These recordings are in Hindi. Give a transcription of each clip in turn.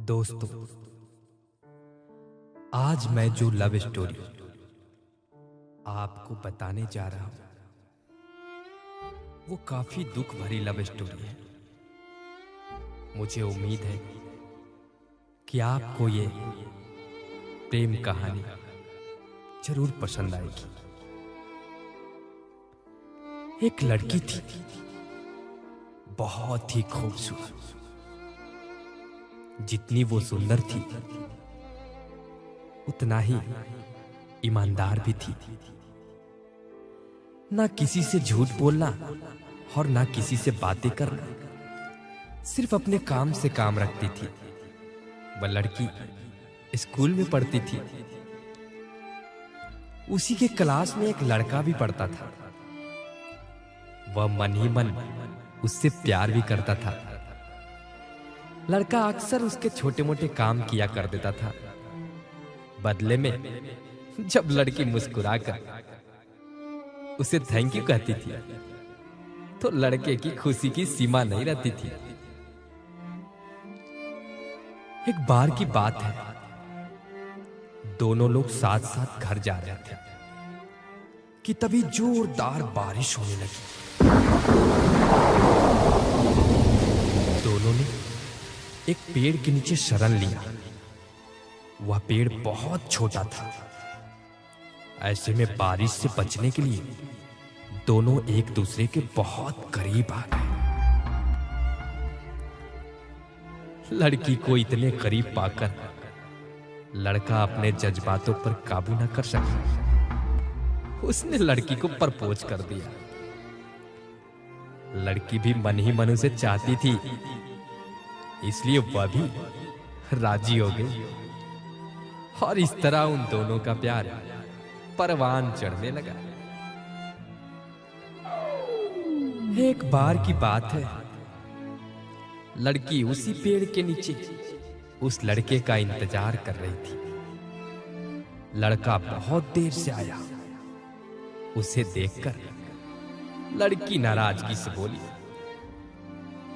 दोस्तों, आज मैं जो लव स्टोरी आपको बताने जा रहा हूं वो काफी दुख भरी लव स्टोरी है। मुझे उम्मीद है कि आपको ये प्रेम कहानी जरूर पसंद आएगी। एक लड़की थी, बहुत ही खूबसूरत। जितनी वो सुंदर थी उतना ही ईमानदार भी थी। ना किसी से झूठ बोलना और ना किसी से बातें करना, सिर्फ अपने काम से काम रखती थी। वह लड़की स्कूल में पढ़ती थी। उसी के क्लास में एक लड़का भी पढ़ता था। वह मन ही मन उससे प्यार भी करता था। लड़का अक्सर उसके छोटे मोटे काम किया कर देता था। बदले में जब लड़की मुस्कुराकर उसे थैंक यू कहती थी तो लड़के की खुशी की सीमा नहीं रहती थी। एक बार की बात है, दोनों लोग साथ साथ घर जा रहे थे कि तभी जोरदार बारिश होने लगी। दोनों ने एक पेड़ के नीचे शरण लिया। वह पेड़ बहुत छोटा था। ऐसे में बारिश से बचने के लिए दोनों एक दूसरे के बहुत करीब आ गए। लड़की को इतने करीब पाकर लड़का अपने जज्बातों पर काबू न कर सका। उसने लड़की को प्रपोज कर दिया। लड़की भी मन ही मन उसे चाहती थी, इसलिए वह भी राजी हो गई और इस तरह उन दोनों का प्यार परवान चढ़ने लगा। एक बार की बात है, लड़की उसी पेड़ के नीचे उस लड़के का इंतजार कर रही थी। लड़का बहुत देर से आया। उसे देखकर लड़की नाराजगी से बोली,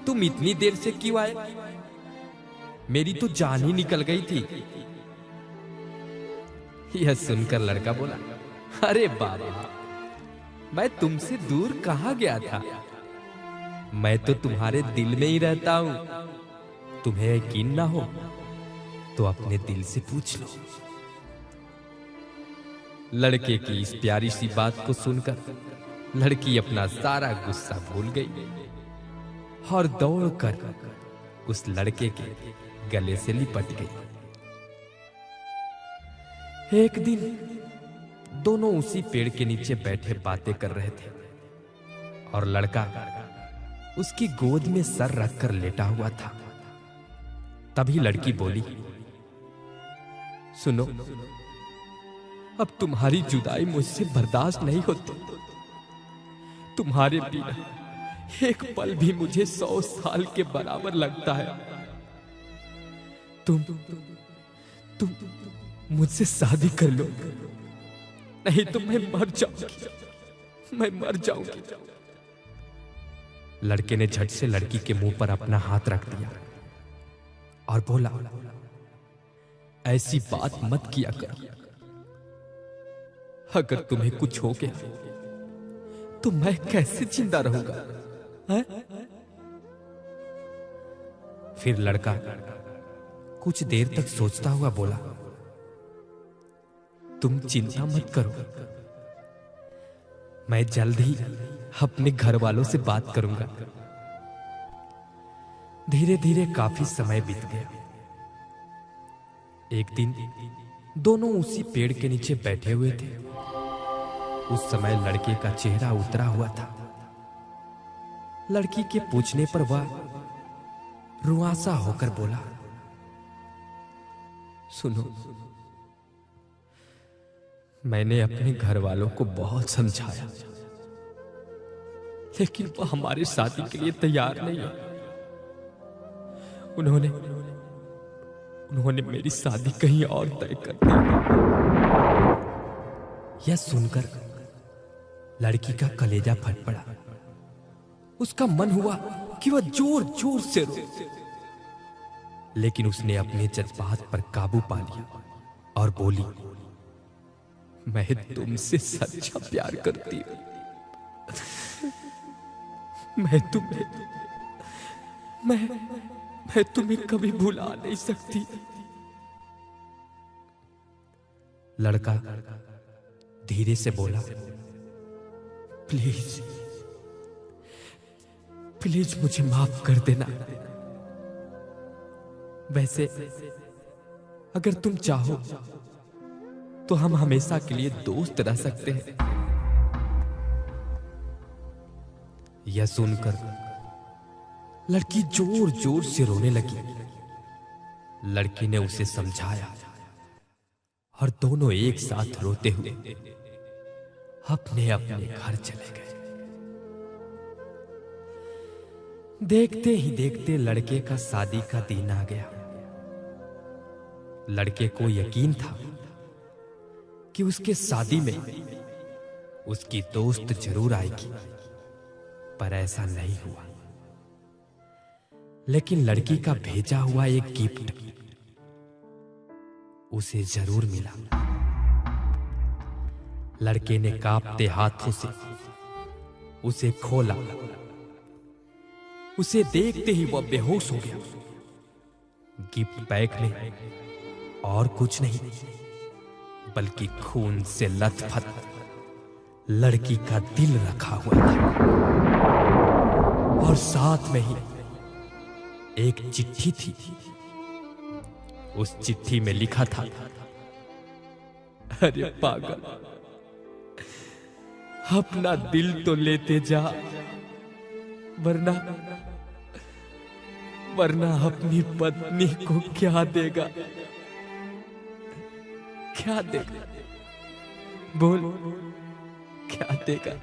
तुम इतनी देर से क्यों आए? मेरी तो जान ही निकल गई थी। यह सुनकर लड़का बोला, अरे बाबा, मैं तुमसे दूर कहां गया था? मैं तो तुम्हारे दिल में ही रहता हूं। तुम्हें यकीन ना हो तो अपने दिल से पूछ लो। लड़के की इस प्यारी सी बात को सुनकर लड़की अपना सारा गुस्सा भूल गई और दौड़कर उस लड़के के गले से लिपट गई। एक दिन दोनों उसी पेड़ के नीचे बैठे बातें कर रहे थे और लड़का उसकी गोद में सर रखकर लेटा हुआ था। तभी लड़की बोली, सुनो, अब तुम्हारी जुदाई मुझसे बर्दाश्त नहीं होती। तुम्हारे बिना एक पल भी मुझे 100 साल के बराबर लगता है। तुम मुझसे शादी कर लो, नहीं तो मैं मर जाऊंगी। मैं मर जाऊंगी। लड़के ने झट से लड़की के मुंह पर अपना हाथ रख दिया और बोला, ऐसी बात मत किया कर। अगर तुम्हें कुछ हो गया तो मैं कैसे जिंदा रहूंगा? है? फिर लड़का कुछ देर तक सोचता हुआ बोला, तुम चिंता मत करो, मैं जल्द ही अपने घर वालों से बात करूंगा। धीरे धीरे काफी समय बीत गया। एक दिन दोनों उसी पेड़ के नीचे बैठे हुए थे। उस समय लड़के का चेहरा उतरा हुआ था। लड़की के पूछने पर वह रुआंसा होकर बोला, सुनो, मैंने अपने घर वालों को बहुत समझाया, लेकिन वह हमारी शादी के लिए तैयार नहीं है। उन्होंने मेरी शादी कहीं और तय कर दी। यह सुनकर लड़की का कलेजा फट पड़ा। उसका मन हुआ कि वह जोर जोर से रो, लेकिन उसने अपने जज्बात पर काबू पा लिया और बोली, मैं तुमसे सच्चा प्यार करती हूं। मैं तुम्हें कभी भुला नहीं सकती। लड़का धीरे से बोला, प्लीज प्लीज मुझे माफ कर देना। वैसे अगर तुम चाहो तो हम हमेशा के लिए दोस्त रह सकते हैं। यह सुनकर लड़की जोर जोर से रोने लगी। लड़की ने उसे समझाया और दोनों एक साथ रोते हुए अपने अपने घर चले गए। देखते ही देखते लड़के का शादी का दिन आ गया। लड़के को यकीन था कि उसके शादी में उसकी दोस्त जरूर आएगी, पर ऐसा नहीं हुआ। लेकिन लड़की का भेजा हुआ एक गिफ्ट उसे जरूर मिला। लड़के ने कांपते हाथों से उसे खोला। उसे देखते ही वह बेहोश हो गया। गिफ्ट बैग में और कुछ नहीं बल्कि खून से लथपथ लड़की का दिल रखा हुआ था और साथ में ही एक चिट्ठी थी। उस चिट्ठी में लिखा था, अरे पागल, अपना दिल तो लेते जा, वरना अपनी पत्नी को क्या देगा? क्या देगा? बोल, क्या देगा?